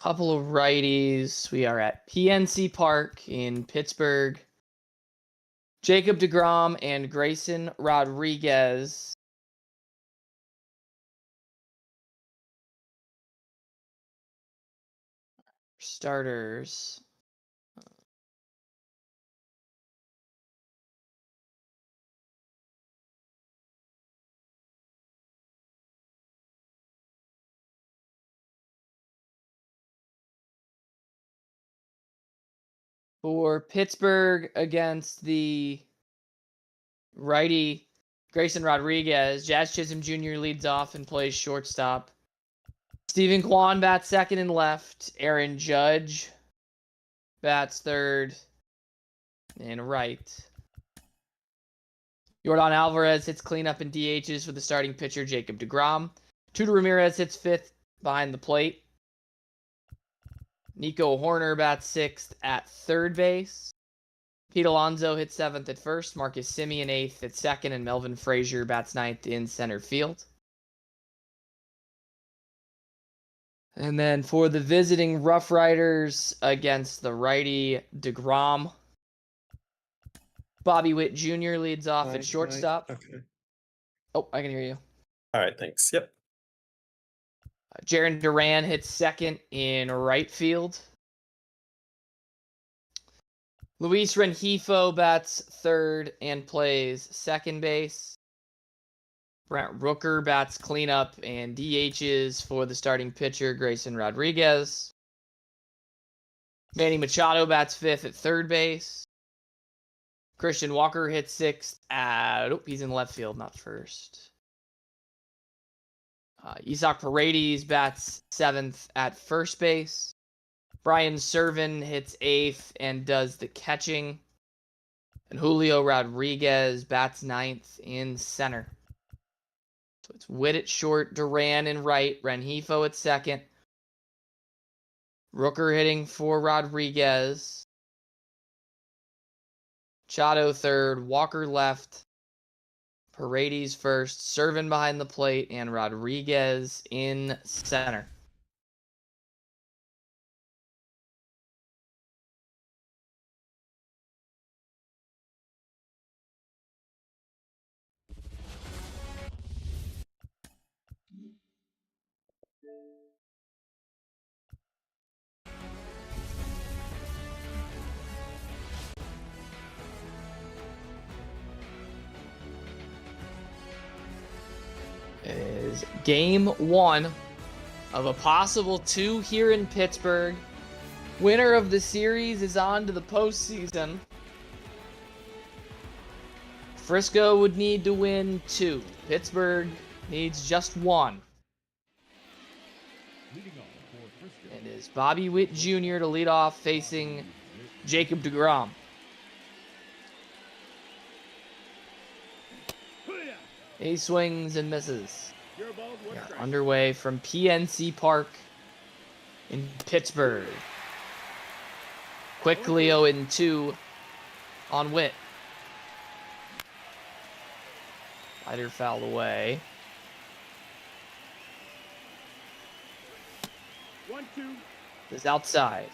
Couple of righties. We are at PNC Park in Pittsburgh. Jacob deGrom and Grayson Rodriguez. Starters. For Pittsburgh against the righty Grayson Rodriguez, Jazz Chisholm Jr. leads off and plays shortstop. Stephen Kwan bats second and left. Aaron Judge bats third and right. Yordan Alvarez hits cleanup and DHs for the starting pitcher, Jacob deGrom. Tudor Ramirez hits fifth behind the plate. Nico Horner bats sixth at third base. Pete Alonso hits seventh at first. Marcus Semien eighth at second. And Melvin Frazier bats ninth in center field. And then for the visiting RoughRiders against the righty deGrom, Bobby Witt Jr. leads off at shortstop. Okay. Oh, I can hear you. All right, thanks. Yep. Jarren Duran hits second in right field. Luis Rengifo bats third and plays second base. Brent Rooker bats cleanup and DHs for the starting pitcher, Grayson Rodriguez. Manny Machado bats fifth at third base. Christian Walker hits sixth at... Oh, he's in left field, not first. Isaac Paredes bats seventh at first base. Brian Serven hits eighth and does the catching. And Julio Rodriguez bats ninth in center. So it's Witt at short, Duran in right, Rengifo at second. Rooker hitting for Rodriguez. Machado third, Walker left. Paredes first, Serven behind the plate, and Rodriguez in center. Is game one of a possible two here in Pittsburgh. Winner of the series is on to the postseason. Frisco would need to win two. Pittsburgh needs just one. And it is Bobby Witt Jr. to lead off facing Jacob deGrom. He swings and misses. We are underway from PNC Park in Pittsburgh. Quickly 0-2 on Witt. Slider fouled away. 1-2. Is outside.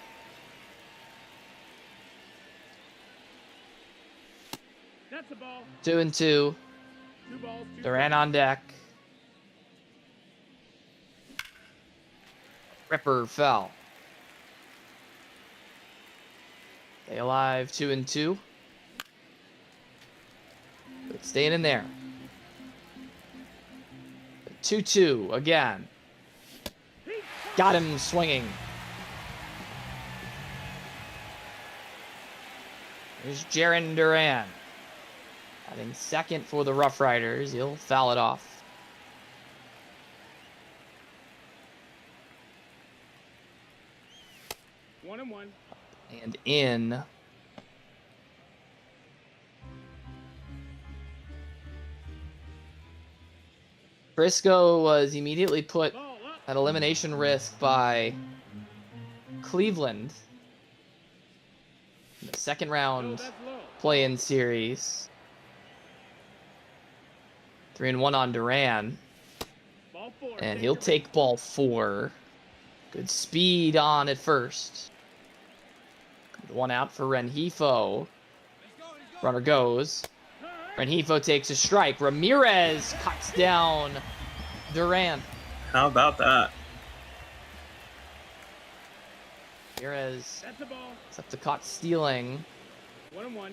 That's a ball. 2-2. 2 balls, 2 Duran on deck. Ripper fell. Stay alive, 2-2. But staying in there. 2-2 again. Got him swinging. There's Jarren Duran. Batting second for the RoughRiders. He'll foul it off. One and one. And in. Frisco was immediately put at elimination risk by Cleveland in the second round play-in series. 3-1 on Duran. Ball 4. And he'll take ball 4. Good speed on at first. Good one out for Rengifo. Runner goes. Rengifo takes a strike. Ramirez cuts down Duran. How about that? Ramirez That's a ball. except the caught stealing. 1-1.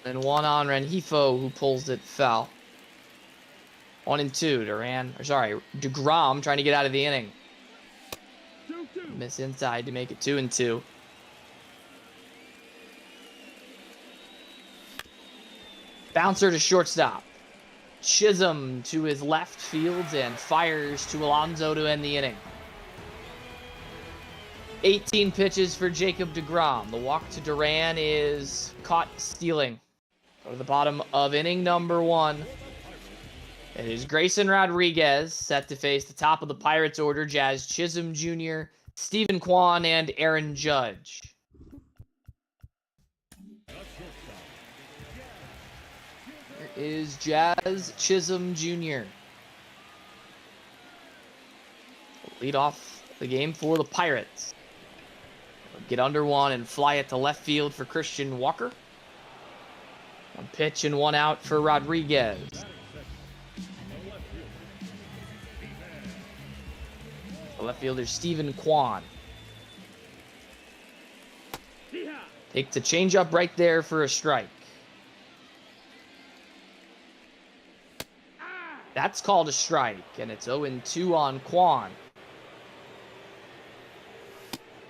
And one on Rengifo, who pulls it foul. 1-2. DeGrom trying to get out of the inning. 2-2. Miss inside to make it 2-2. Bouncer to shortstop. Chisholm to his left field and fires to Alonso to end the inning. 18 pitches for Jacob DeGrom. The walk to Duran is caught stealing. Go to the bottom of inning number 1. It is Grayson Rodriguez set to face the top of the Pirates order. Jazz Chisholm Jr., Stephen Kwan, and Aaron Judge. Here is Jazz Chisholm Jr. Lead off the game for the Pirates. Get under one and fly it to left field for Christian Walker. One pitch and one out for Rodriguez. The left fielder Stephen Kwan. Takes a changeup right there for a strike. That's called a strike, and it's 0-2 on Kwan.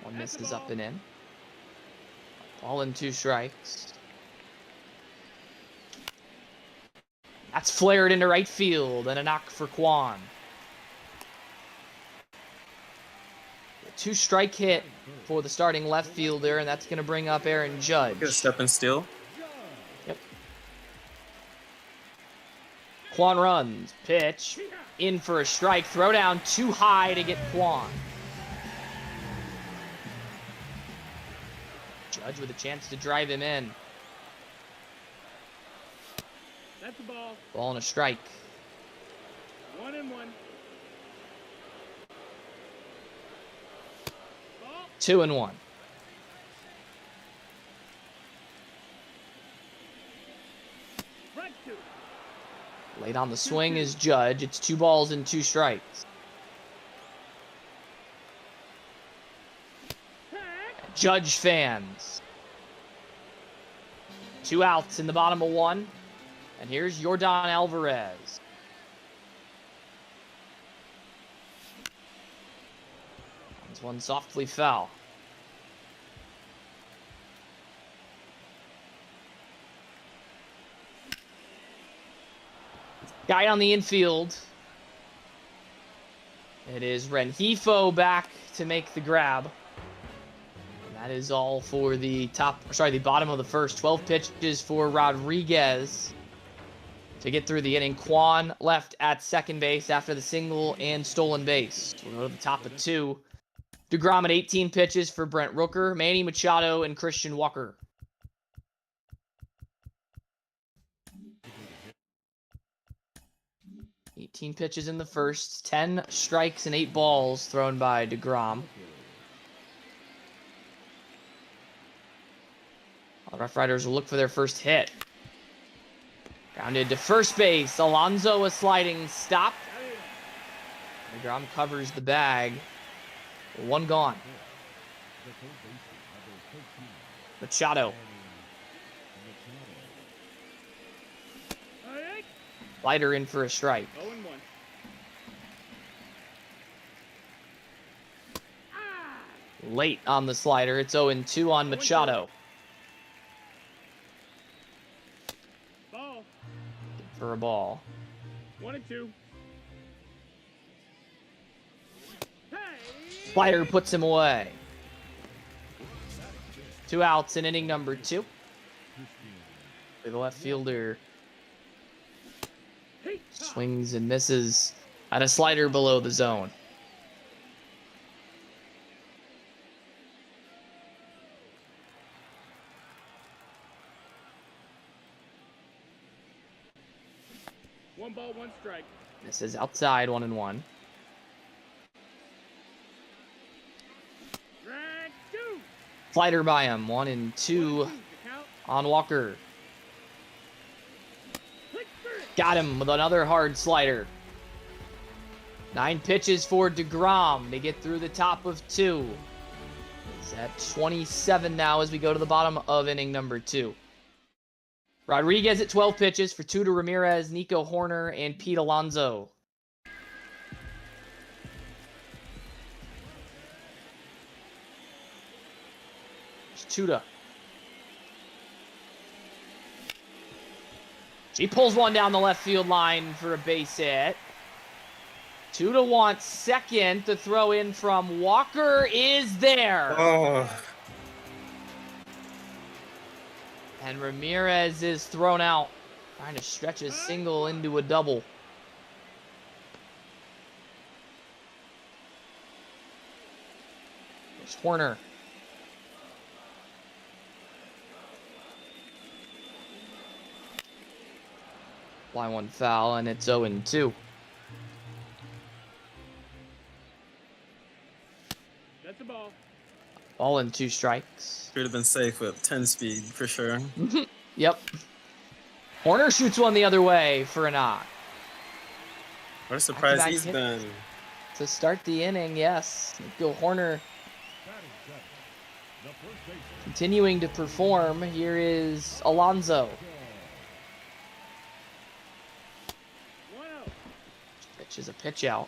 One misses up and in. All in 2 strikes. That's flared into right field, and a knock for Kwan. A 2-strike hit for the starting left fielder, and that's going to bring up Aaron Judge. Get a step and steal. Yep. Kwan runs. Pitch. In for a strike. Throw down too high to get Kwan. Judge with a chance to drive him in. That's the ball. Ball and a strike. 1-1. Ball. 2-1. Strike 2. Late on the swing is Judge. It's 2 balls and 2 strikes. Judge fans. 2 outs in the bottom of 1. And here's Yordan Alvarez. This one softly foul. Guy on the infield. It is Rengifo back to make the grab. That is all for the bottom of the first. 12 pitches for Rodriguez to get through the inning. Kwan left at second base after the single and stolen base. We'll go to the top of 2. DeGrom at 18 pitches for Brent Rooker, Manny Machado, and Christian Walker. $18 pitches in the first. 10 strikes and 8 balls thrown by DeGrom. The RoughRiders will look for their first hit. Grounded to first base. Alonso a sliding stop. DeGrom covers the bag. 1 gone. Machado. Slider in for a strike. 0-1. Late on the slider. It's 0-2 on Machado. Ball. For a ball. 1-2. Slider puts him away. 2 outs in inning number 2. The left fielder swings and misses at a slider below the zone. One ball, 1 strike. This is outside, 1-1. Slider by him. 1-2 The count. on Walker. Click first. Got him with another hard slider. 9 pitches for DeGrom to get through the top of 2. He's at 27 now as we go to the bottom of inning number 2. Rodriguez at 12 pitches for 2 to Ramirez, Nico Horner, and Pete Alonso. Tuda. She pulls one down the left field line for a base hit. Tuda wants second. The throw in from Walker is there. Oh, And Ramirez is thrown out, trying to stretch a single into a double. There's Horner. Fly one foul, and it's 0-2. That's the ball. Ball and 2 strikes. should have been safe with 10 speed for sure. Yep. Horner shoots one the other way for a knock. What a surprise Back-to-back he's hits. been. To start the inning, yes. Nico Horner continuing to perform. Here is Alonso. 1-0. Pitch is a pitch out.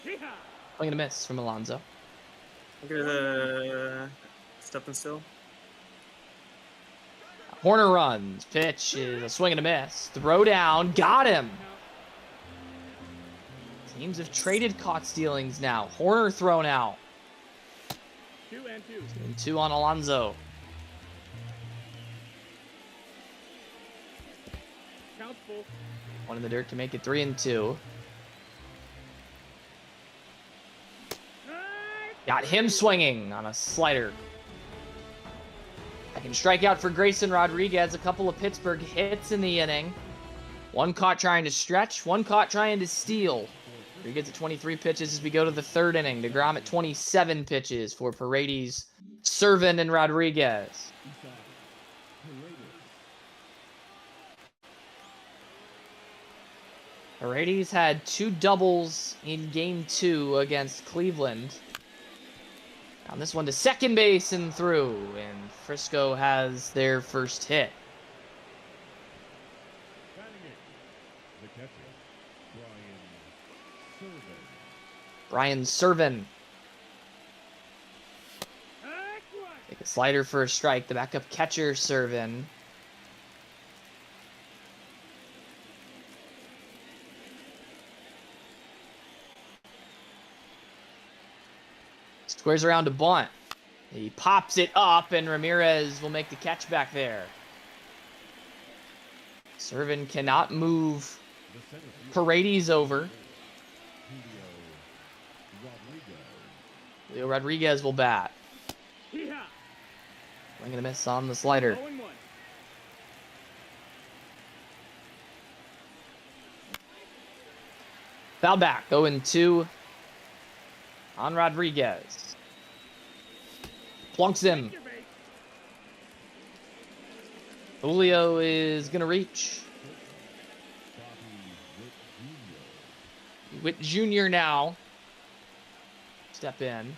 Yeehaw. Swing and a miss from Alonso. Look at the stepping still. Horner runs. Pitch is a swing and a miss. Throw down. Got him. Teams have traded caught stealings now. Horner thrown out. 2-2. And 2 on Alonso. Count's full. 1 in the dirt to make it 3-2. Got him swinging on a slider. Second strikeout for Grayson Rodriguez. A couple of Pittsburgh hits in the inning. 1 caught trying to stretch, 1 caught trying to steal. Rodriguez at 23 pitches as we go to the 3rd inning. DeGrom at 27 pitches for Paredes, Servin, and Rodriguez. Paredes had 2 doubles in Game 2 against Cleveland. On this one to second base and through, and Frisco has their first hit. The catcher, Brian Servin. Take a slider for a strike. The backup catcher, Servin. Squares around to bunt. He pops it up, and Ramirez will make the catch back there. Servin cannot move Paredes over. Leo Rodriguez will bat. Yeehaw. Swing and a miss on the slider. 0-1. Foul back. 0-2 on Rodriguez. Plunks him. Your base. Julio is going to reach. Witt Jr. now. Step in.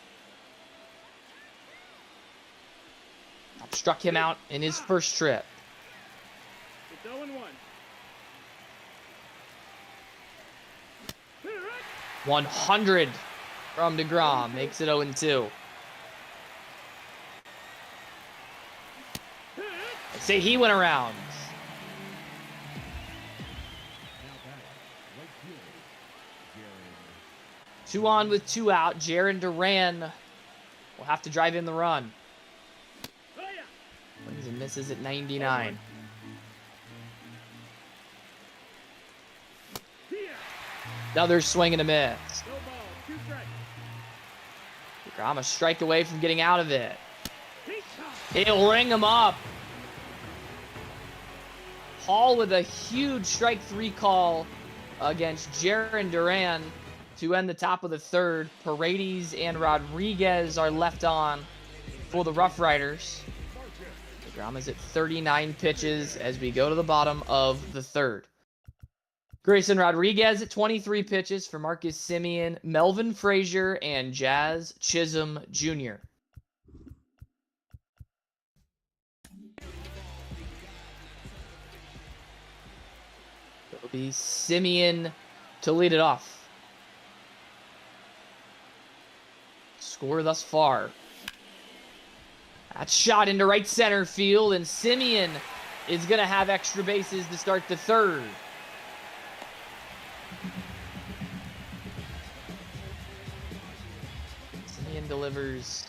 Struck him out in his first trip. It's 0-1. 100 from DeGrom. Makes it 0-2. I say he went around. Two on with 2 out. Jaron Duran will have to drive in the run. Oh, yeah. Swings and misses at 99. Yeah. Another swing and a miss. No ball. 2 strikes. DeGrom a strike away from getting out of it. Hita. He'll ring him up. Hall with a huge strike 3 call against Jaron Duran to end the top of the third. Paredes and Rodriguez are left on for the RoughRiders. DeGrom is at 39 pitches as we go to the bottom of the third. Grayson Rodriguez at 23 pitches for Marcus Semien, Melvin Frazier, and Jazz Chisholm Jr. It'll be Semien to lead it off. Score thus far. That's shot into right center field, and Semien is going to have extra bases to start the third. Semien delivers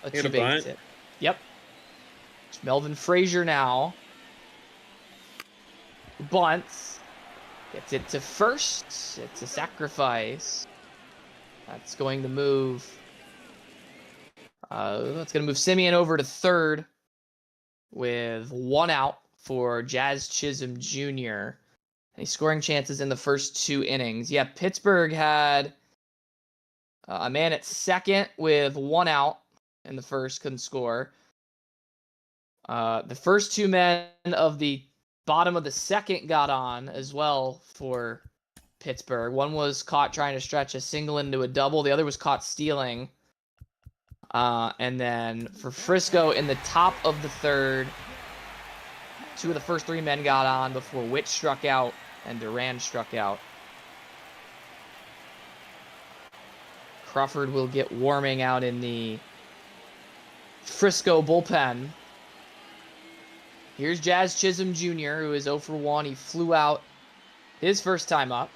a Hit a two-base bunt. hit. Yep. It's Melvin Frazier now. Bunts. Gets it to first. It's a sacrifice. That's going to move. That's going to move Semien over to third with 1 out for Jazz Chisholm Jr. Any scoring chances in the first 2 innings? Yeah, Pittsburgh had a man at second with 1 out in the first, couldn't score. The first 2 men of the bottom of the second got on as well for Pittsburgh. One was caught trying to stretch a single into a double. The other was caught stealing. And then for Frisco in the top of the third, 2 of the first 3 men got on before Witt struck out and Duran struck out. Crawford will get warming out in the Frisco bullpen. Here's Jazz Chisholm Jr., who is 0 for 1. He flew out his first time up.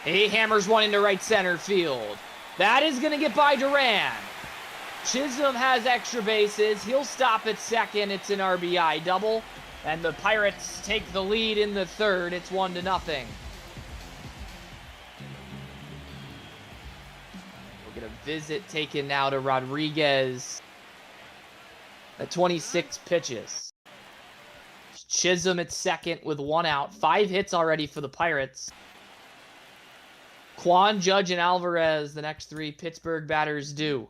He hammers one into right center field. That is going to get by Duran. Chisholm has extra bases. He'll stop at second. It's an RBI double. And the Pirates take the lead in the third. It's 1-0. We'll get a visit taken now to Rodriguez at 26 pitches. Chisholm at second with 1 out. 5 hits already for the Pirates. Quan, Judge, and Alvarez, the next 3 Pittsburgh batters do.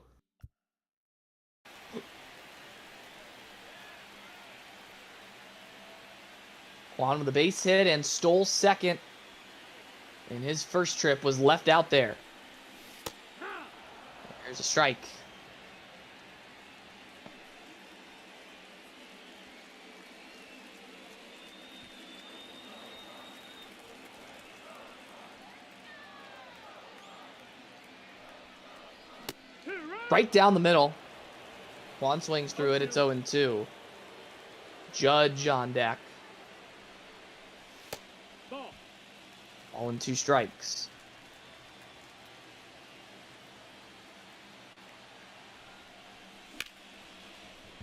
Quan with a base hit and stole second in his first trip, was left out there. There's a strike. Right down the middle. Quan swings through it. It's 0-2. Judge on deck. Ball and 2 strikes.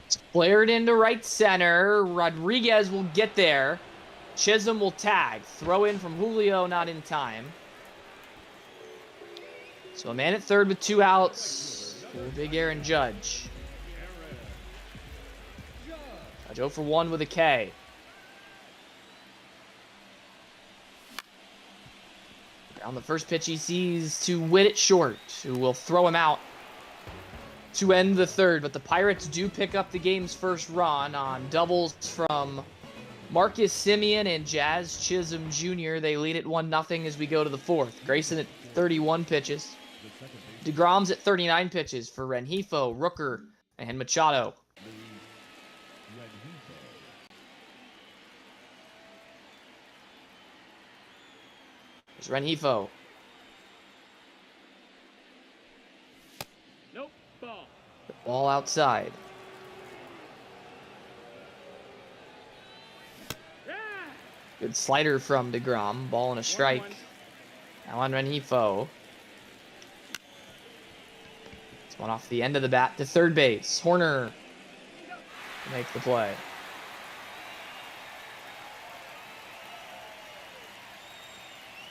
It's flared into right center. Rodriguez will get there. Chisholm will tag. Throw in from Julio, not in time. So a man at third with 2 outs. Big Aaron Judge. Judge 0 for 1 with a K. On the first pitch he sees to Witt at short, who will throw him out to end the third. But the Pirates do pick up the game's first run on doubles from Marcus Semien and Jazz Chisholm Jr. They lead it 1-0 as we go to the fourth. Grayson at 31 pitches. DeGrom's at 39 pitches for Rengifo, Rooker, and Machado. There's Rengifo. Nope. Ball. The ball outside. Yeah. Good slider from DeGrom. Ball and a strike. 1-1. Now on Rengifo. It's one off the end of the bat to third base. Horner makes the play.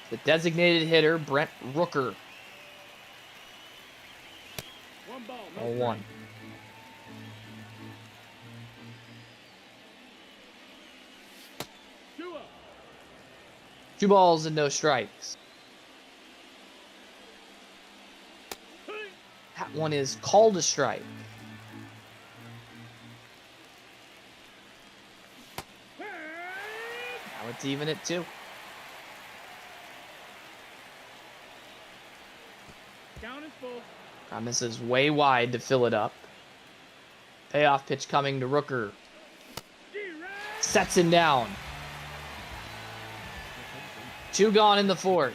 The designated hitter, Brent Rooker, no Ball strike. 1. Two up. 2 balls and no strikes. That one is called a strike. Now it's even at 2. Count is full. Misses way wide to fill it up. Payoff pitch coming to Rooker. Sets him down. 2 gone in the 4th.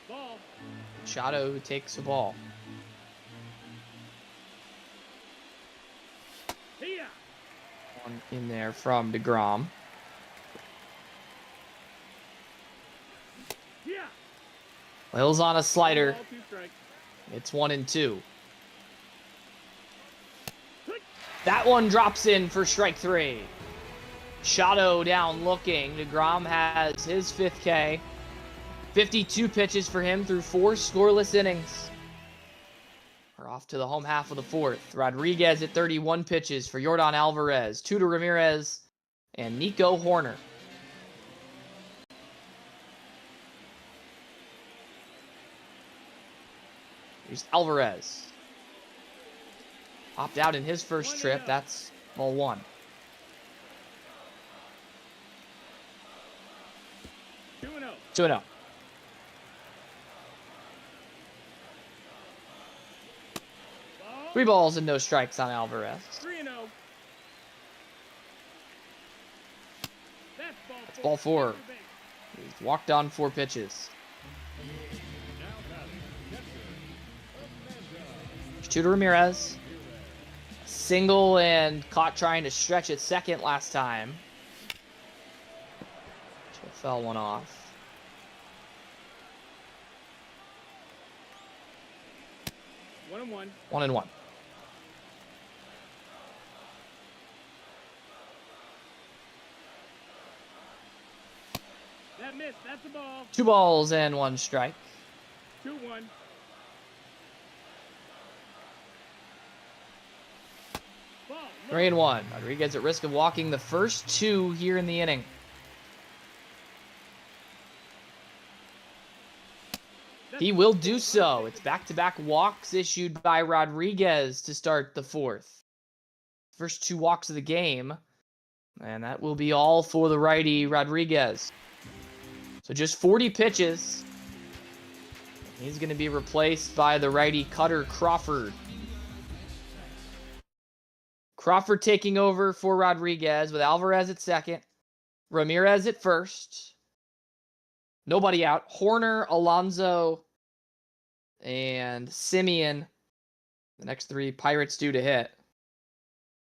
Ball. Machado who takes the ball. Here. One in there from DeGrom. Here. Lils on a slider. Ball, 2 strikes. It's 1 and 2. That one drops in for strike 3. Machado down looking. DeGrom has his 5th K. 52 pitches for him through 4 scoreless innings. We're off to the home half of the 4th. Rodriguez at 31 pitches for Yordan Alvarez. 2 to Ramirez and Nico Horner. Here's Alvarez. Popped out in his first trip. That's ball 1. 2-0. 2-0. Ball. 3 balls and no strikes on Alvarez. 3-0. That's ball. That's ball 4. He's walked on 4 pitches. There's 2 to Ramirez. Single and caught trying to stretch at second last time. Fell one off. One and one. 1 and 1. That missed. That's a ball. 2 balls and 1 strike. 2-1. Ball. 3 and 1. Rodriguez at risk of walking the first 2 here in the inning. He will do so. It's back-to-back walks issued by Rodriguez to start the 4th. First 2 walks of the game. And that will be all for the righty Rodriguez. So just 40 pitches. He's going to be replaced by the righty Cutter Crawford. Crawford taking over for Rodriguez with Alvarez at second. Ramirez at first. Nobody out. Horner, Alonso, and Simeon. The next 3 Pirates due to hit.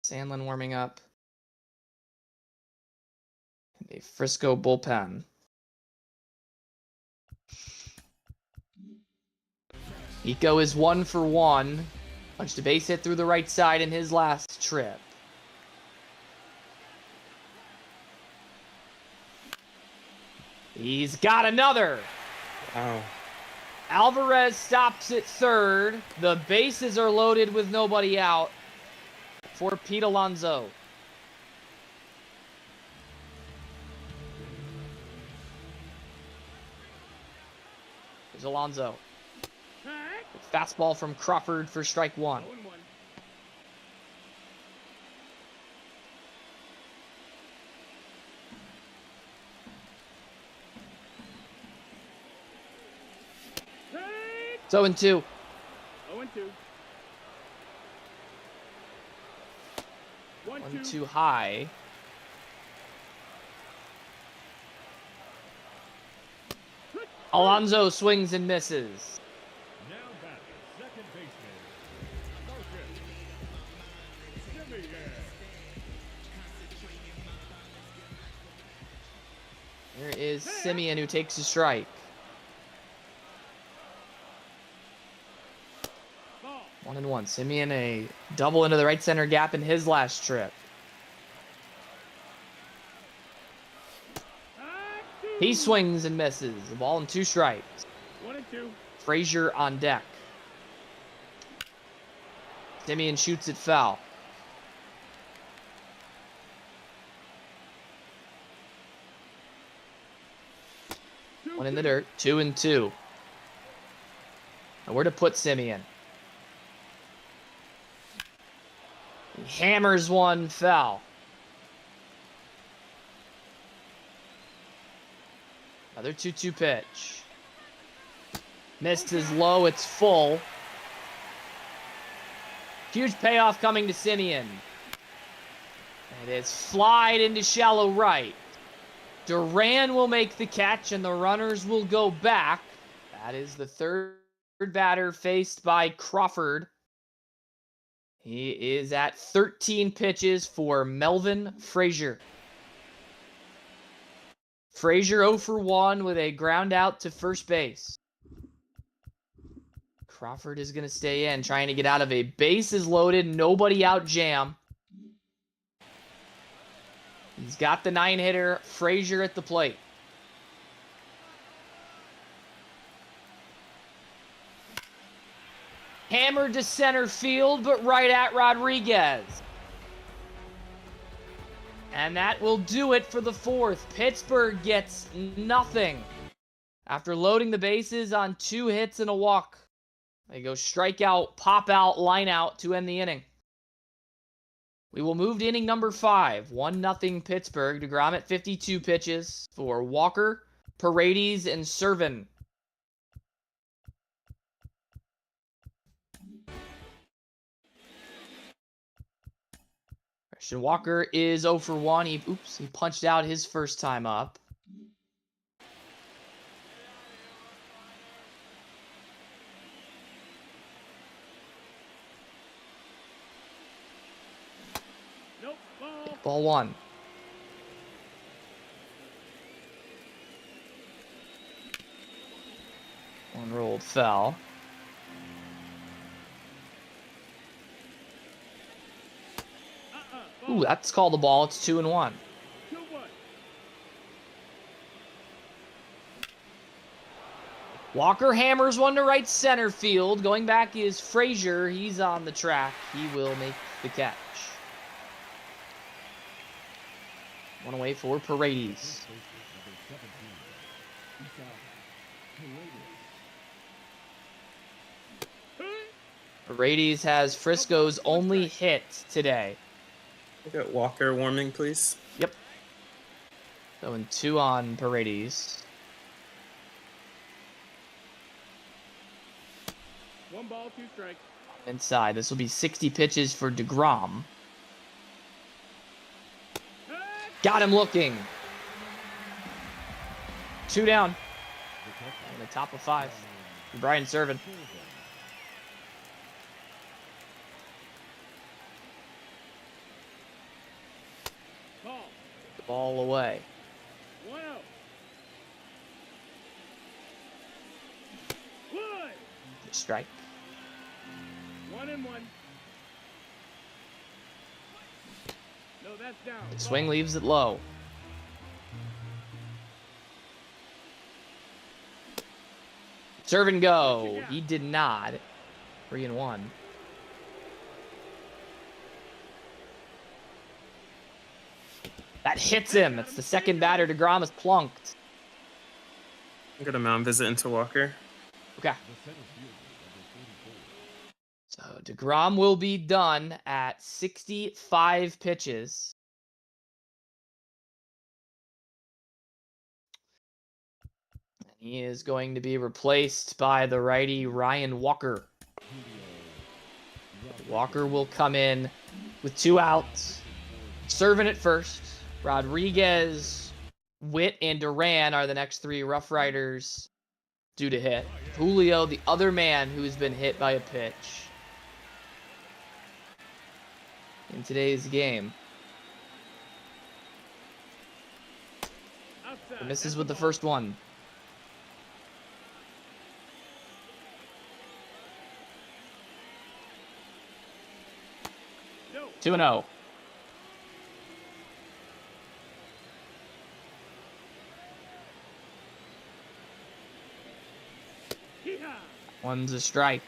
Sandlin warming up. And a Frisco bullpen. Nico is 1 for 1. Punched a base hit through the right side in his last trip. He's got another. Wow. Alvarez stops at third. The bases are loaded with nobody out for Pete Alonso. There's Alonso. Fastball from Crawford for strike 1. 0-1. It's 0-2. 0-2. 1-2. 1-2 high. Alonso swings and misses. Now batting, second baseman. Marcus Simeon. There is Simeon who takes a strike. Ball. 1-1. Simeon a double into the right center gap in his last trip. He swings and misses. The ball and 2 strikes. 1-2. Frazier on deck. Simeon shoots it foul. One in the dirt. 2-2. And where to put Simeon? He hammers one foul. Another 2-2 pitch. Missed his low. It's full. Huge payoff coming to Simeon. It is flied into shallow right. Duran will make the catch, and the runners will go back. That is the third batter faced by Crawford. He is at 13 pitches for Melvin Frazier. Frazier 0 for 1 with a ground out to first base. Crawford is going to stay in, trying to get out of a bases loaded, nobody out jam. He's got the 9-hitter, Frazier at the plate. Hammered to center field, but right at Rodriguez. And that will do it for the 4th. Pittsburgh gets nothing after loading the bases on 2 hits and a walk. They go strikeout, pop out, line out to end the inning. We will move to inning number 5. 1-0 Pittsburgh. DeGrom at 52 pitches for Walker, Paredes, and Servin. Christian Walker is 0 for 1. He punched out his first time up. Nope. Ball. Ball 1. One rolled foul. Ball. Ooh, that's called the ball. It's 2-1. 2-1. Walker hammers one to right center field. Going back is Frazier. He's on the track. He will make the catch. One away for Paredes. Paredes has Frisco's only hit today. Look at Walker warming, please. Yep. Going 2 on Paredes. 1 ball, 2 strikes. Inside. This will be 60 pitches for DeGrom. Got him looking. 2 down. In the top of 5. Brian Servin. Ball. The ball away. 1-0. Wood. Strike. 1-1. No, that's down. The swing leaves it low. Serve and go. He did not. 3-1. That hits him. It's the second batter. DeGrom is plunked. I'm gonna mound visit into Walker. Okay. So DeGrom will be done at 65 pitches. He is going to be replaced by the righty Ryan Walker. Walker will come in with 2 outs. Serving at first. Rodriguez, Witt, and Duran are the next 3 RoughRiders due to hit. Julio, the other man who's been hit by a pitch in today's game. Outside. He misses with the first one. No. 2-0. One's a strike.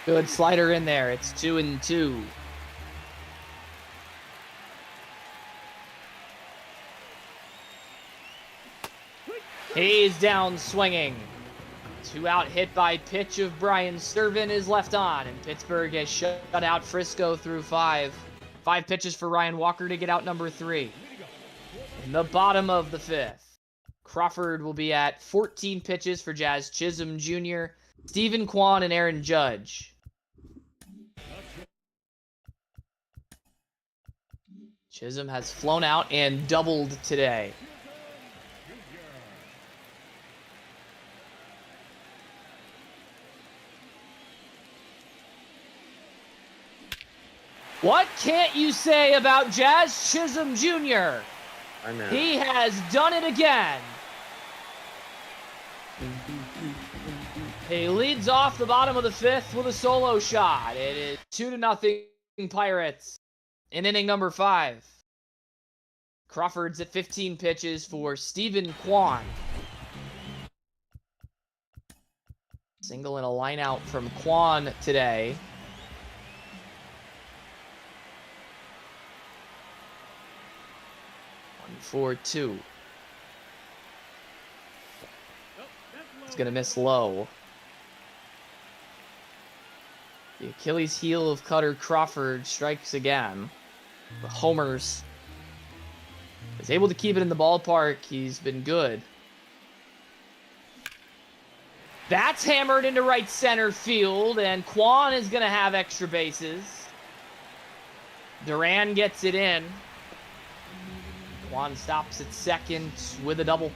Good slider in there. It's 2-2. He's down swinging. 2 out hit by pitch of Brian Serven is left on, and Pittsburgh has shut out Frisco through 5. 5 pitches for Ryan Walker to get out number 3. In the bottom of the 5th, Crawford will be at 14 pitches for Jazz Chisholm Jr., Stephen Kwan, and Aaron Judge. Chisholm has flown out and doubled today. What can't you say about Jazz Chisholm Jr.? I know. He has done it again. He leads off the bottom of the 5th with a solo shot. It is 2-0 Pirates in inning number 5. Crawford's at 15 pitches for Stephen Kwan. Single and a line out from Kwan today. 1-4-2. He's going to miss low. The Achilles heel of Cutter Crawford strikes again. The homers. He's able to keep it in the ballpark. He's been good. That's hammered into right center field, and Kwan is going to have extra bases. Duran gets it in. Kwan stops at second with a double.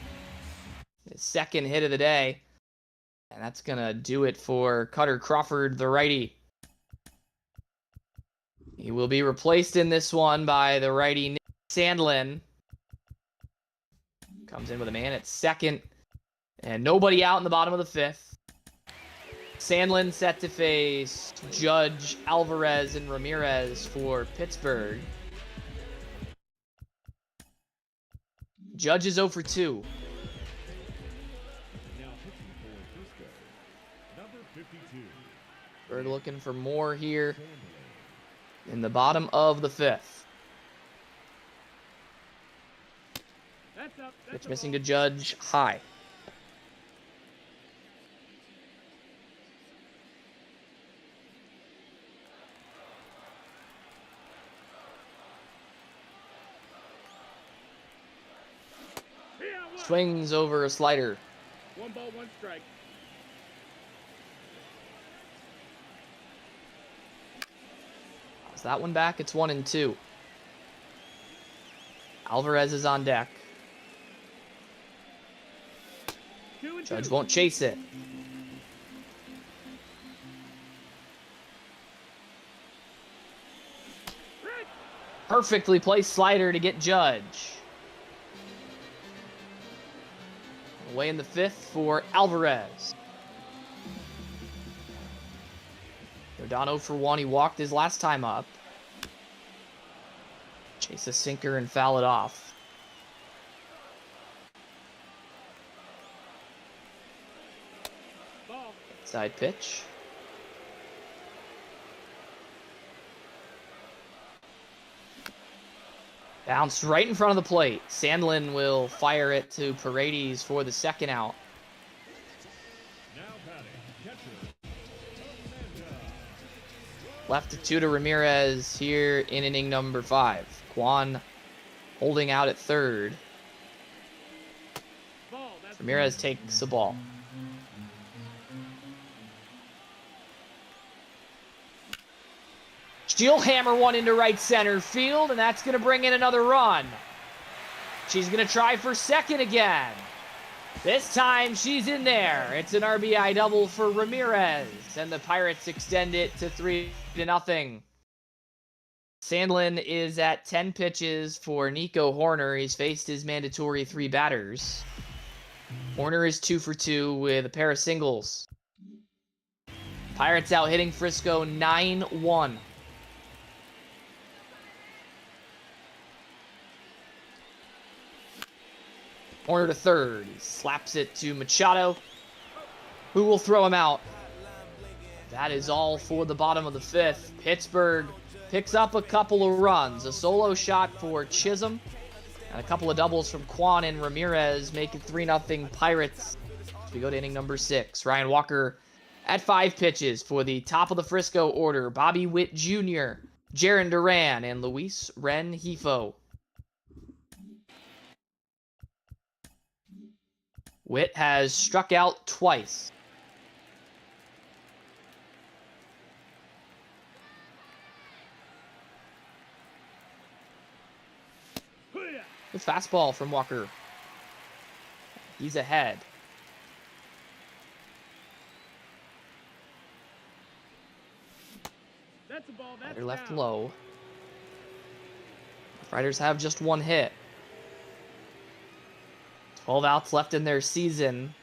His second hit of the day. And that's going to do it for Cutter Crawford, the righty. He will be replaced in this one by the righty Nick Sandlin. Comes in with a man at second. And nobody out in the bottom of the 5th. Sandlin set to face Judge, Alvarez, and Ramirez for Pittsburgh. Judge is 0 for 2. We're looking for more here in the bottom of the 5th. Pitch missing to Judge, high. Swings over a slider. 1 ball, 1 strike. Is that one back? It's 1-2. Alvarez is on deck. Judge won't chase it. Perfectly placed slider to get Judge. Away in the 5th for Alvarez. Giordano for 1. He walked his last time up. Chase a sinker and foul it off. Ball. Side pitch. Bounced right in front of the plate. Sandlin will fire it to Paredes for the second out. Left to 2 to Ramirez here in inning number 5. Kwan holding out at third. Ramirez takes the ball. She'll hammer one into right center field, and that's going to bring in another run. She's going to try for second again. This time she's in there. It's an RBI double for Ramirez, and the Pirates extend it to 3-0. Sandlin is at 10 pitches for Nico Horner. He's faced his mandatory 3 batters. Horner is 2 for 2 with a pair of singles. Pirates out hitting Frisco 9-1. Corner to third. He slaps it to Machado, who will throw him out. That is all for the bottom of the fifth. Pittsburgh picks up a couple of runs. A solo shot for Chisholm and a couple of doubles from Quan and Ramirez make it 3-0 Pirates. As we go to inning number 6. Ryan Walker at 5 pitches for the top of the Frisco order. Bobby Witt Jr., Jarren Duran, and Luis Rengifo. Witt has struck out twice. The fastball from Walker. He's ahead. That's a ball. That's They're left down. low. RoughRiders have just 1 hit. 12 outs left in their season.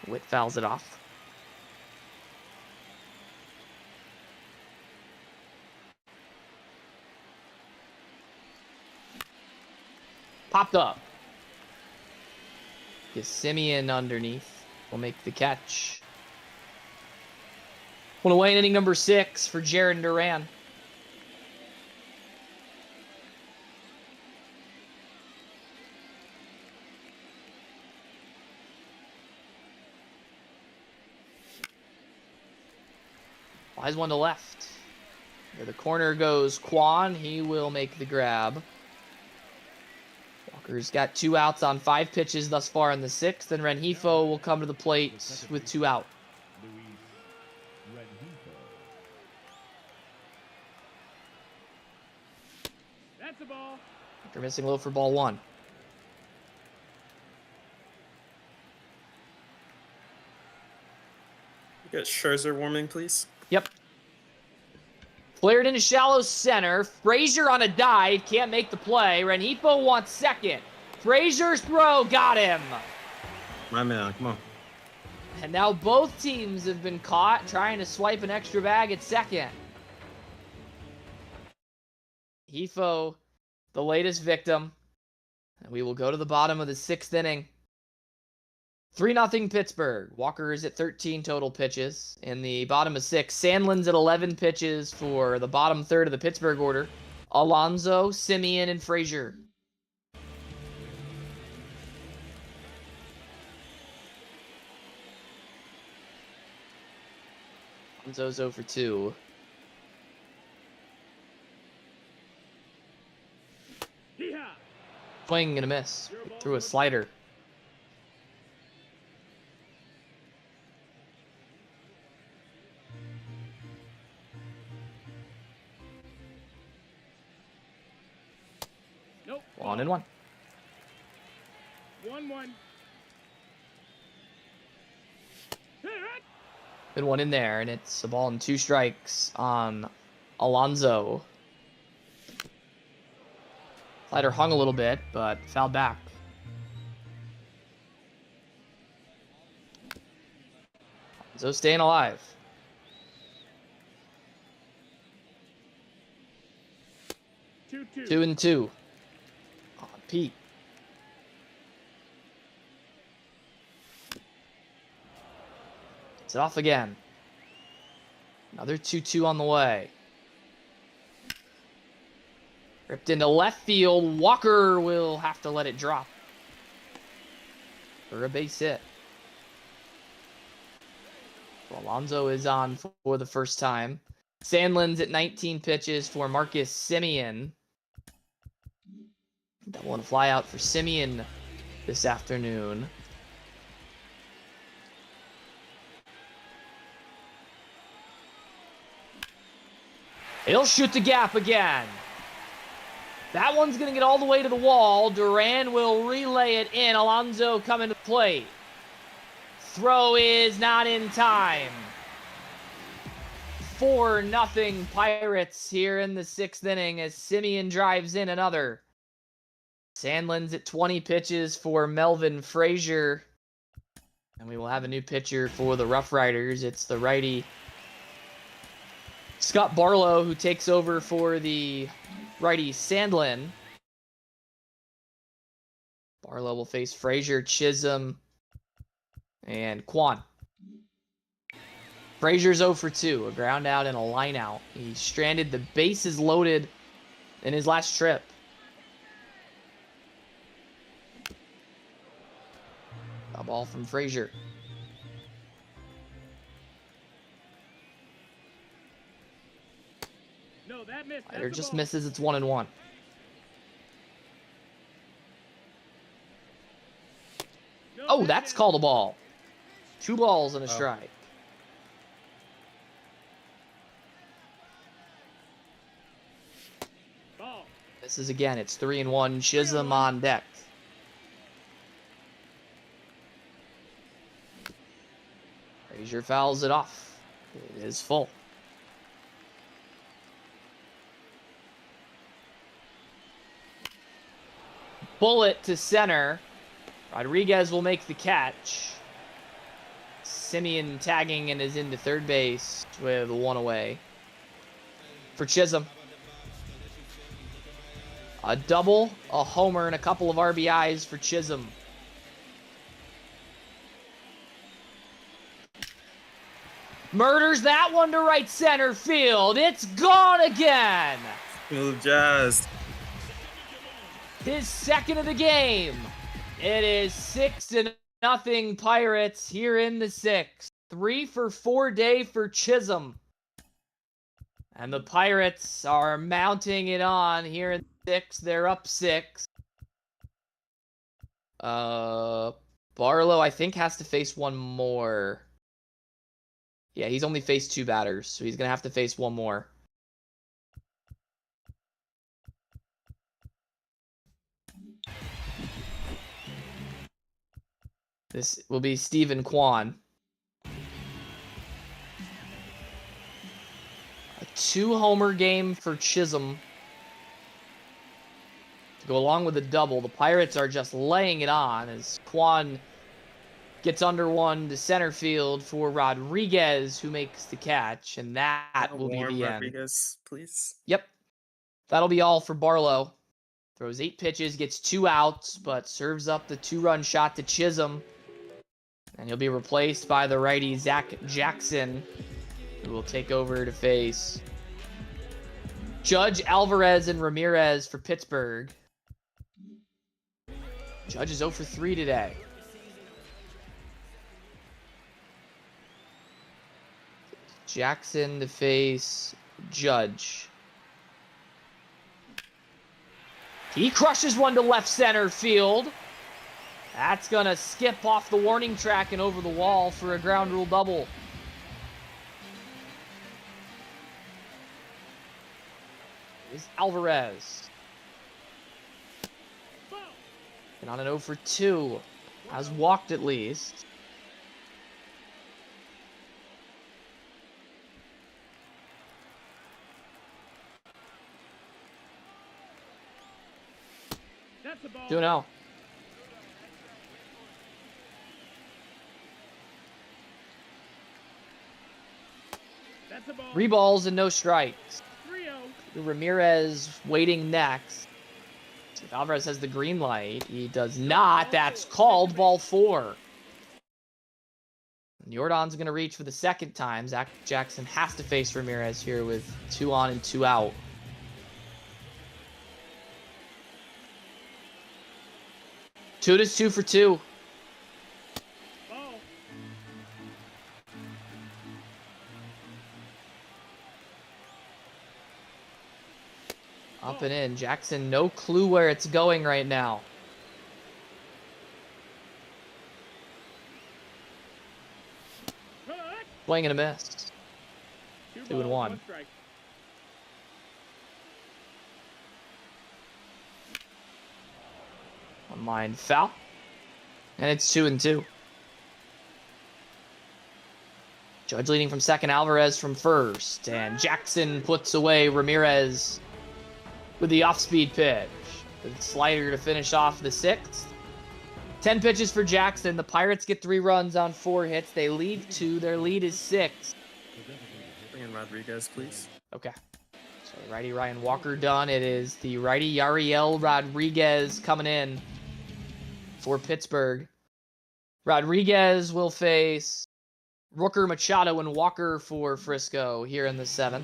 Witt fouls it off. Popped up. Simeon underneath will make the catch. One away in inning number 6 for Jarren Duran. Flies one to left. Where the corner goes Quan. He will make the grab. Walker's got 2 outs on 5 pitches thus far in the 6th, and Rengifo will come to the plate with 2 out. That's a ball. After missing low for ball 1. Get Scherzer warming, please. Yep. Flared into shallow center. Frazier on a dive. Can't make the play. Rengifo wants second. Frazier's throw got him. My man, come on. And now both teams have been caught trying to swipe an extra bag at second. Hefo, the latest victim. And we will go to the bottom of the 6th inning. 3-0 Pittsburgh. Walker is at 13 total pitches. In the bottom of 6, Sandlin's at 11 pitches for the bottom third of the Pittsburgh order. Alonso, Simeon, and Frazier. Alonso's 0 for 2. Hee-haw. Swing and a miss. Threw a slider. Nope. 1-1. 1-1. Good one in there, and it's a ball and 2 strikes on Alonso. Slider hung a little bit, but fouled back. Alonso staying alive. 2-2. 2-2. On Pete. It's off again. Another 2-2 on the way. Ripped into left field. Walker will have to let it drop for a base hit. Alonso is on for the first time. Sandlin's at 19 pitches for Marcus Simeon. Double and a fly out for Simeon this afternoon. He'll shoot the gap again. That one's going to get all the way to the wall. Duran will relay it in. Alonso coming to plate. Throw is not in time. 4-0 Pirates here in the 6th inning as Simeon drives in another. Sandlin's at 20 pitches for Melvin Frazier. And we will have a new pitcher for the RoughRiders. It's the righty Scott Barlow, who takes over for the righty Sandlin. Barlow will face Frazier, Chisholm, and Quan. Frazier's 0 for 2, a ground out and a line out. He stranded the bases loaded in his last trip. A ball from Frazier. No, that missed. Ryder That's a just ball. misses. It's 1-1. No, Oh, that that's missed. called a ball. 2 balls and a Oh. strike. Ball. This is again, it's 3-1. Chisholm on deck. Frazier fouls it off. It is full. Bullet to center. Rodriguez will make the catch. Simeon tagging and is into third base with 1 away. For Chisholm. A double, a homer, and a couple of RBIs for Chisholm. Murders that one to right center field. It's gone again. Smooth jazz. His second of the game. It is 6-0 Pirates here in the 6th. 3 for 4 day for Chisholm. And the Pirates are mounting it on here in the 6th. They're up 6. Barlow, I think, has to face one more. Yeah, he's only faced 2 batters, so he's going to have to face one more. This will be Stephen Kwan. A 2-homer game for Chisholm. To go along with the double, the Pirates are just laying it on as Kwan gets under one to center field for Rodriguez, who makes the catch, and that will be the end. Rodriguez, please. Yep. That'll be all for Barlow. Throws 8 pitches, gets 2 outs, but serves up the 2-run shot to Chisholm. And he'll be replaced by the righty Zach Jackson, who will take over to face Judge, Alvarez, and Ramirez for Pittsburgh. Judge is 0 for 3 today. Jackson to face Judge. He crushes one to left center field. That's going to skip off the warning track and over the wall for a ground rule double. Here's Alvarez. And on an 0 for 2. Has walked at least. That's a ball. 2-0. That's a ball. 3 balls and no strikes. 3-0. Ramirez waiting next. If Alvarez has the green light, he does not. That's called ball 4. And Jordan's going to reach for the second time. Zach Jackson has to face Ramirez here with 2 on and 2 out. Two 2 for 2. Ball. Up and in. Jackson, no clue where it's going right now. Swing and a miss. 2 and 1. Strike. One line foul. And it's 2 and 2. Judge leading from second, Alvarez from first. And Jackson puts away Ramirez with the off-speed pitch. The slider to finish off the 6th. 10 pitches for Jackson. The Pirates get 3 runs on 4 hits. They lead 2. Their lead is 6. Bring in Rodriguez, please. Okay. So righty Ryan Walker done. It is the righty Yariel Rodriguez coming in. for Pittsburgh. Rodriguez will face Rooker, Machado, and Walker for Frisco here in the 7th.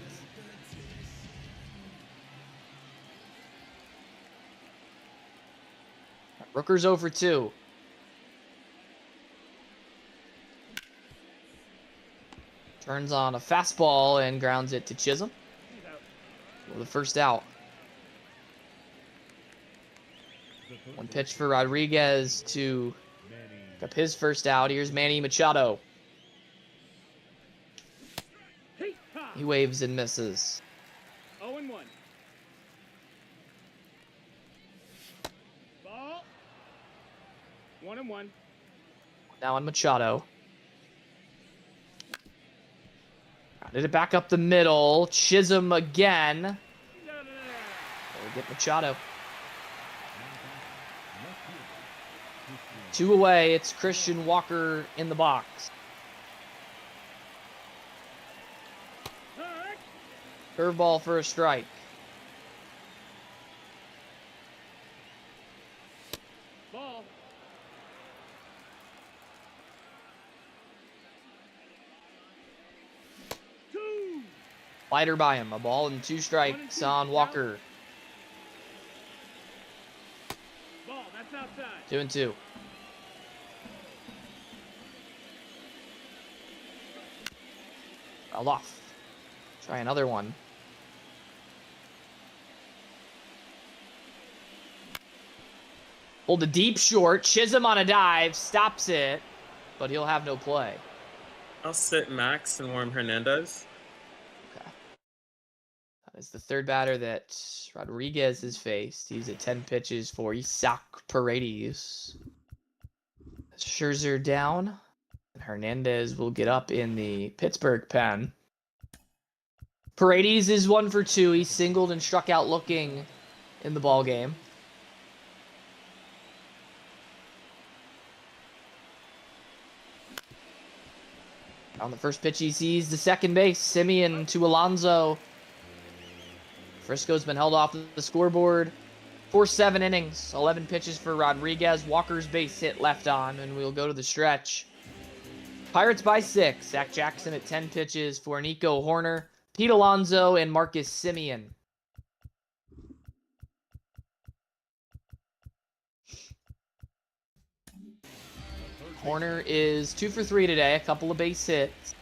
Rooker's 0 for 2. Turns on a fastball and grounds it to Chisholm. For the first out. One pitch for Rodriguez to pick up his first out. Here's Manny Machado. He waves and misses. 0-1. Ball. 1-1. Now on Machado. Did it back up the middle. Chisholm again. We'll get Machado. 2 away. It's Christian Walker in the box. Curveball for a strike. Ball. Slider by him. A ball and 2 strikes on Walker. Ball. That's outside. 2-2. Fouled off. Try another one. Hold a deep short. Chisholm on a dive. Stops it. But he'll have no play. I'll sit Max and warm Hernandez. Okay. That is the third batter that Rodriguez has faced. He's at 10 pitches for Isaac Paredes. Scherzer down. And Hernandez will get up in the Pittsburgh pen. Paredes is 1 for 2. He singled and struck out looking in the ball game. On the first pitch, he sees the second base. Simeon to Alonso. Frisco's been held off the scoreboard for 7 innings. 11 pitches for Rodriguez. Walker's base hit left on, and we'll go to the stretch. Pirates by 6. Zach Jackson at 10 pitches for Nico Horner, Pete Alonso, and Marcus Simeon. Horner is 2 for 3 today, a couple of base hits.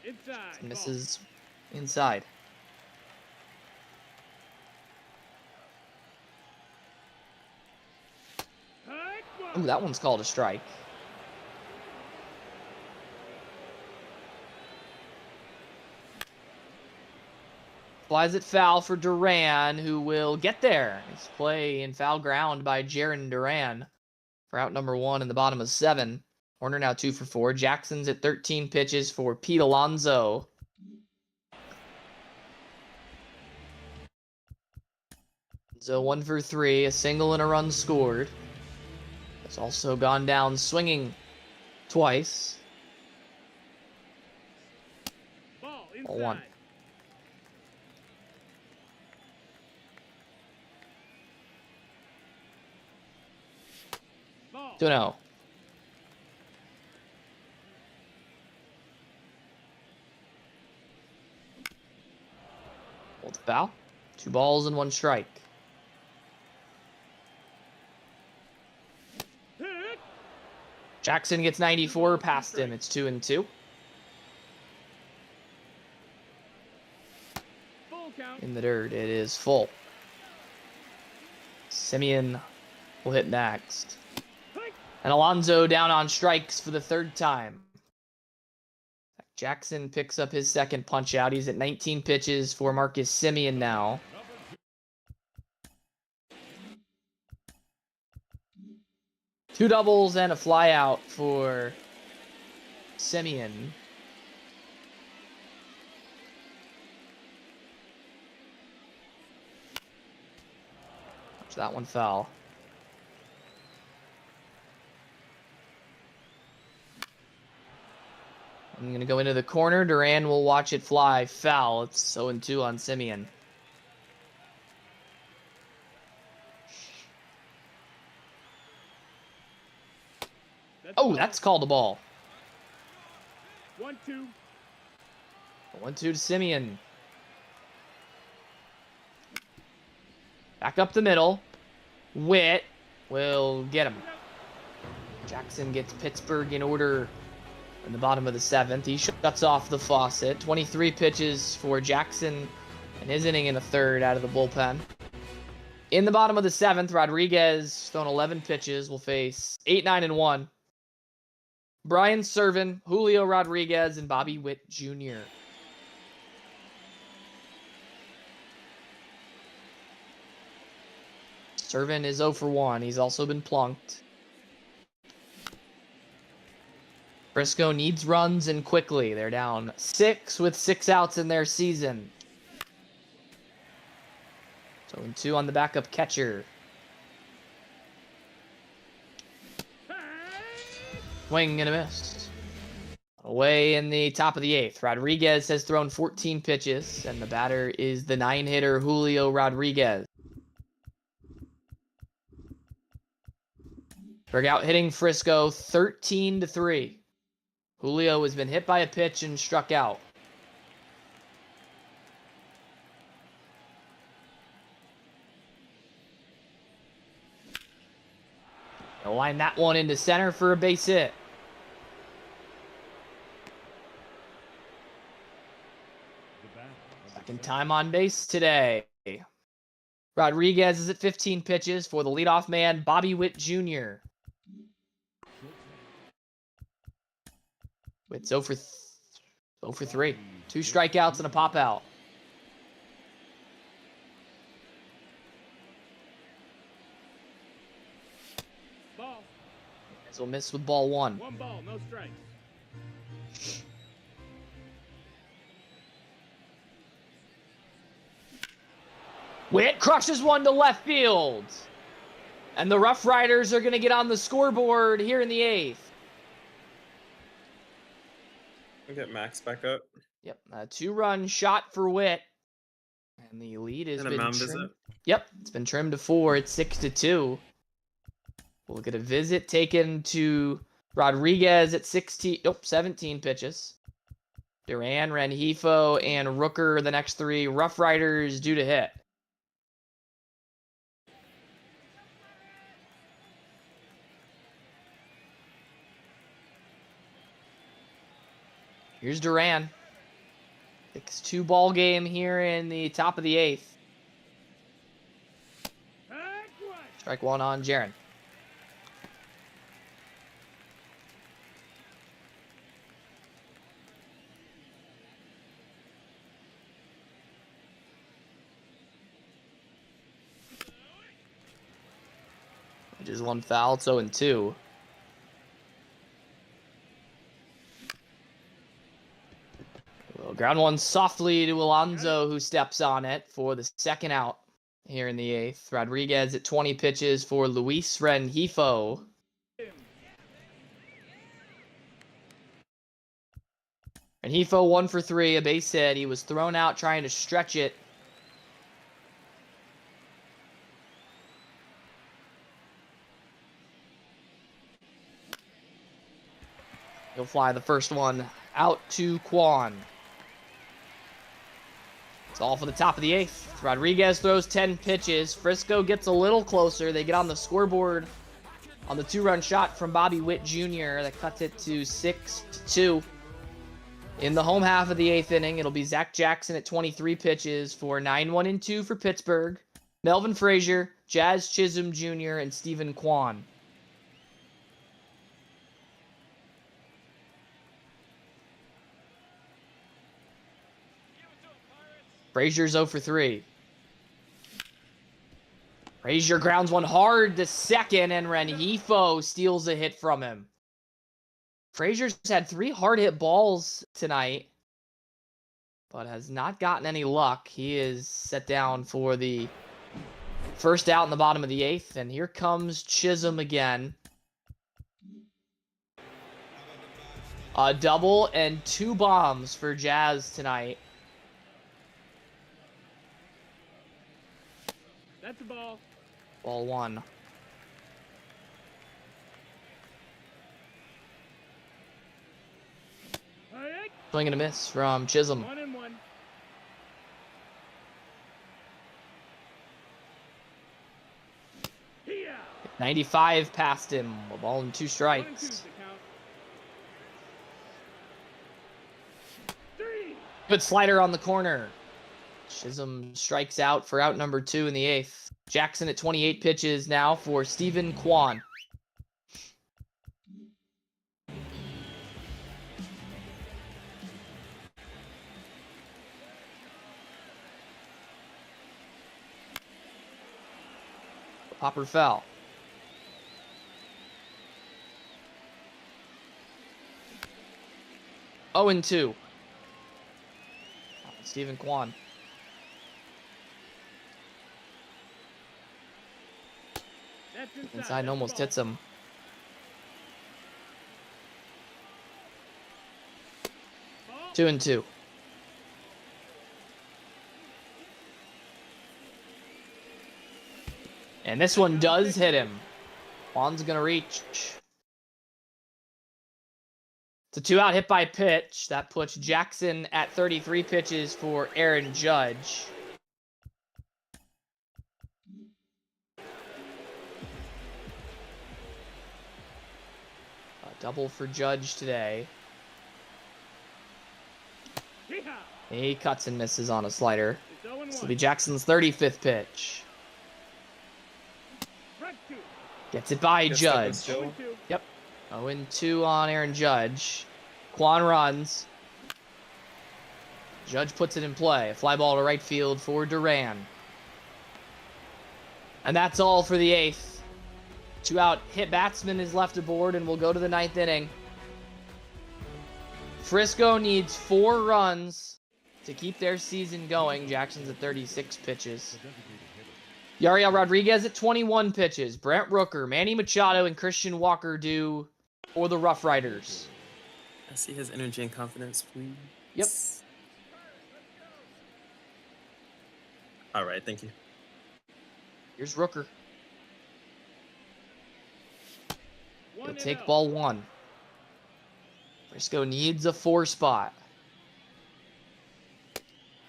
Inside. Misses inside. Ooh, that one's called a strike. Flies it foul for Duran, who will get there. Nice play in foul ground by Jaron Duran for out number 1 in the bottom of 7. Horner now 2 for 4. Jackson's at 13 pitches for Pete Alonso. So 1 for 3, a single and a run scored. It's also gone down swinging twice. Ball. Ball 1. Ball. 2-0. Hold the foul. 2 balls and 1 strike. Jackson gets 94 past him. It's 2-2. Full count. In the dirt, it is full. Simeon will hit next. And Alonso down on strikes for the 3rd time. Jackson picks up his second punch out. He's at 19 pitches for Marcus Simeon now. Two doubles and a fly out for Simeon. Watch that one foul. I'm going to go into the corner. Duran will watch it fly. Foul. It's 0-2 on Simeon. Oh, that's called a ball. 1-2. 1-2 to Simeon. Back up the middle. Witt will get him. Jackson gets Pittsburgh in order in the bottom of the 7th. He shuts off the faucet. 23 pitches for Jackson and his inning in a third out of the bullpen. In the bottom of the 7th, Rodriguez, thrown 11 pitches, will face 8, 9, and 1. Brian Serven, Julio Rodriguez, and Bobby Witt Jr. Serven is 0 for 1. He's also been plunked. Frisco needs runs and quickly. They're down 6 with 6 outs in their season. So 2 on the backup catcher. Swing and a miss. Away in the top of the 8th. Rodriguez has thrown 14 pitches, and the batter is the 9-hitter Julio Rodriguez. Berg out hitting Frisco 13-3. Julio has been hit by a pitch and struck out. They'll line that one into center for a base hit. Second time on base today. Rodriguez is at 15 pitches for the leadoff man, Bobby Witt Jr. Witt's 0 for 3. 2 strikeouts and a pop out. Ball. Will miss with ball 1. 1 ball, no strikes. Witt crushes one to left field. And the RoughRiders are going to get on the scoreboard here in the 8th. We'll get Max back up. Yep, a 2-run shot for Witt. And the lead has And a been mound trimmed. visit. Yep, it's been trimmed to 4. It's 6-2. We'll get a visit taken to Rodriguez at 17 pitches. Duran, Rengifo, and Rooker, the next 3 RoughRiders due to hit. Here's Duran. 6-2 ball game here in the top of the 8th. Strike 1 on Jaron. Just 1 foul, it's 0-2. Well, ground 1 softly to Alonso, who steps on it for the 2nd out here in the 8th. Rodriguez at 20 pitches for Luis Rengifo. Rengifo 1 for 3, a base hit. He was thrown out trying to stretch it. He'll fly the first one out to Quan. It's all for the top of the 8th. Rodriguez throws 10 pitches. Frisco gets a little closer. They get on the scoreboard on the 2-run shot from Bobby Witt Jr. that cuts it to 6-2. In the home half of the 8th inning, it'll be Zach Jackson at 23 pitches for 9-1-2 for Pittsburgh. Melvin Frazier, Jazz Chisholm Jr., and Stephen Kwan. Frazier's 0 for 3. Frazier grounds one hard to second, and Rengifo steals a hit from him. Frazier's had 3 hard-hit balls tonight, but has not gotten any luck. He is set down for the first out in the bottom of the 8th, and here comes Chisholm again. A double and 2 bombs for Jazz tonight. That's a ball. Ball 1. Swing and a miss from Chisholm. 1-1. 95 past him. A ball and 2 1-2 strikes. is the count. 3. Good slider on the corner. Chisholm strikes out for out number 2 in the 8th. Jackson at 28 pitches now for Stephen Kwan. Popper foul. Oh, and 2. Stephen Kwan. That's Inside and almost hits him. Ball. 2-2. And this one does hit him. Kwan's gonna reach. It's a 2-out hit by pitch. That puts Jackson at 33 pitches for Aaron Judge. A double for Judge today. Yeehaw. He cuts and misses on a slider. It's 0-1. This will be Jackson's 35th pitch. Front 2. Gets it by Gets stuck with Judge. Joe. 0-2. 0-2 on Aaron Judge. Kwan runs. Judge puts it in play. A fly ball to right field for Duran. And that's all for the 8th. 2-out hit batsman is left aboard, and we'll go to the 9th inning. Frisco needs 4 runs to keep their season going. Jackson's at 36 pitches. Yariel Rodriguez at 21 pitches. Brent Rooker, Manny Machado, and Christian Walker do for the RoughRiders. I see his energy and confidence, please. Yep. All right, thank you. Here's Rooker. He'll 1-0. take ball 1. Frisco needs a 4 spot.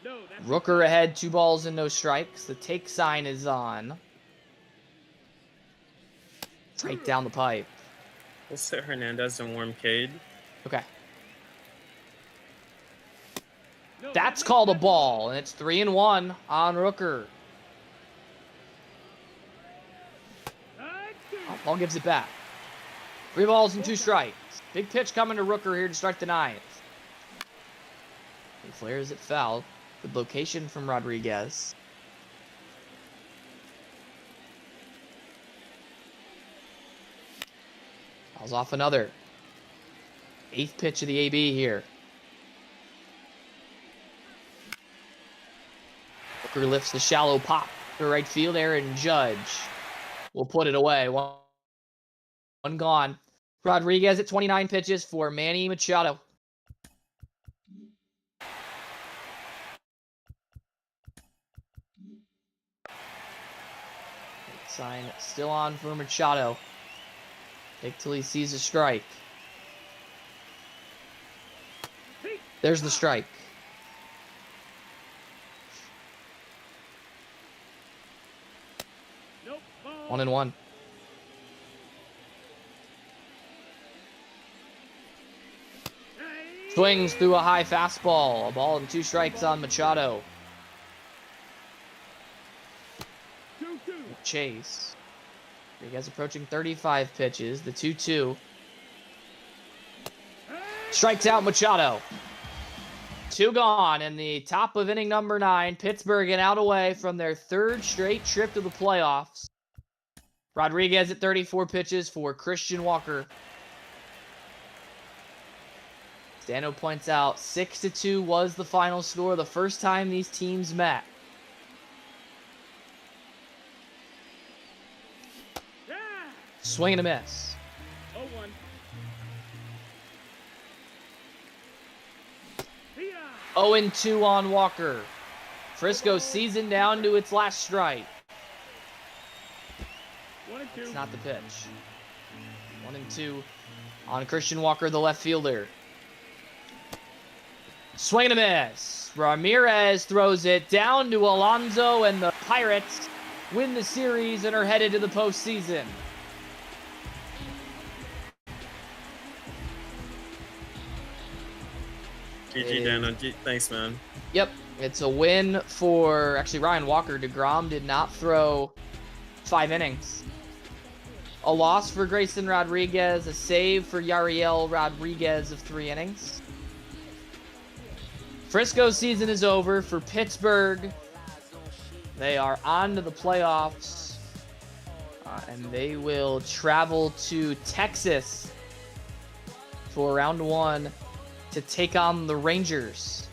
No, that's Rooker ahead, 2 balls and no strikes. The take sign is on. Right down the pipe. We'll sit Hernandez and warm Cade. Okay. No, That's called a ball, and it's 3-1 on Rooker. Oh, ball gives it back. 3 balls and 2 strikes. Big pitch coming to Rooker here to start the 9th. He flares it foul. Good location from Rodriguez. Fouls off another. 8th pitch of the AB here. Rooker lifts the shallow pop to right field. Aaron Judge will put it away. One gone. Rodriguez at 29 pitches for Manny Machado. Sign still on for Machado. Take till he sees a strike. There's the strike. Nope. Ball. 1-1. Swings through a high fastball. A ball and 2 strikes on Machado. 2-2. Chase. Rodriguez approaching 35 pitches. The 2-2. Strikes out Machado. 2 gone in the top of inning number 9. Pittsburgh and out away from their 3rd straight trip to the playoffs. Rodriguez at 34 pitches for Christian Walker. Dano points out 6-2 was the final score the first time these teams met. Yeah. Swing and a miss. 0-1. Yeah. 0-2 on Walker. Frisco season down to its last strike. 1-2. It's not the pitch. 1-2 on Christian Walker, the left fielder. Swing and a miss. Ramirez throws it down to Alonso, and the Pirates win the series and are headed to the postseason. GG, Dano. Thanks, man. Yep, it's a win for actually Ryan Walker. DeGrom did not throw 5 innings. A loss for Grayson Rodriguez, a save for Yariel Rodriguez of 3 innings. Frisco's season is over for Pittsburgh. They are on to the playoffs, and they will travel to Texas for round 1 to take on the Rangers.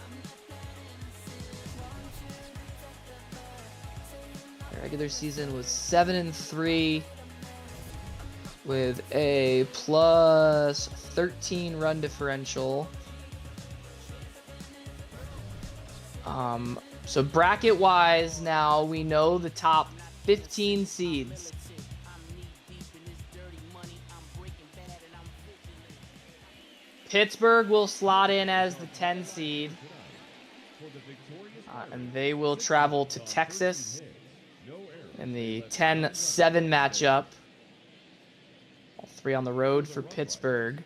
Their regular season was 7-3 with a plus 13 run differential. So bracket-wise, now we know the top 15 seeds. Pittsburgh will slot in as the 10 seed, and they will travel to Texas in the 10-7 matchup. All 3 on the road for Pittsburgh.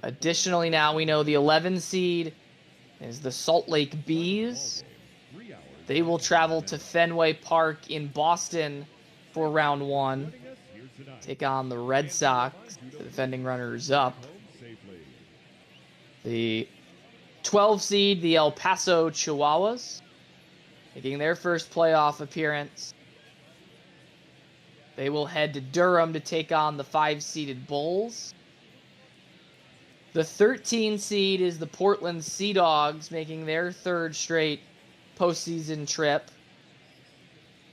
Additionally, now we know the 11 seed is the Salt Lake Bees. They will travel to Fenway Park in Boston for round 1. Take on the Red Sox, the defending runners-up. The 12 seed, the El Paso Chihuahuas, making their first playoff appearance. They will head to Durham to take on the 5-seeded Bulls. The 13 seed is the Portland Sea Dogs, making their 3rd straight postseason trip.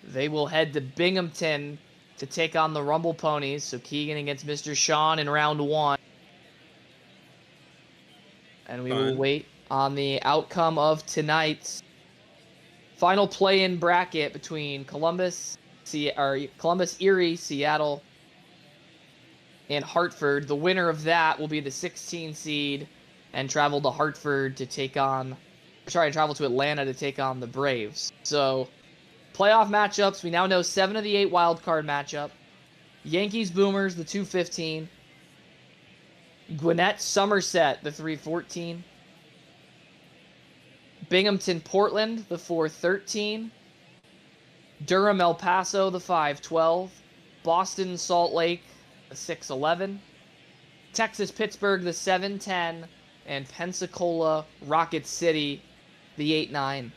They will head to Binghamton to take on the Rumble Ponies. So Keegan against Mr. Sean in round 1. And we will wait on the outcome of tonight's final play-in bracket between Columbus, Erie, Seattle, and Hartford. The winner of that will be the 16 seed and travel to Hartford to take on, travel to Atlanta to take on the Braves. So, playoff matchups, we now know 7 of the 8 wild card matchup. Yankees Boomers, the 2-15. Gwinnett Somerset, the 3-14. Binghamton Portland, the 4-13. Durham El Paso, the 5-12. Boston Salt Lake, the 6-11. Texas Pittsburgh, the 7-10. And Pensacola Rocket City, the 8-9.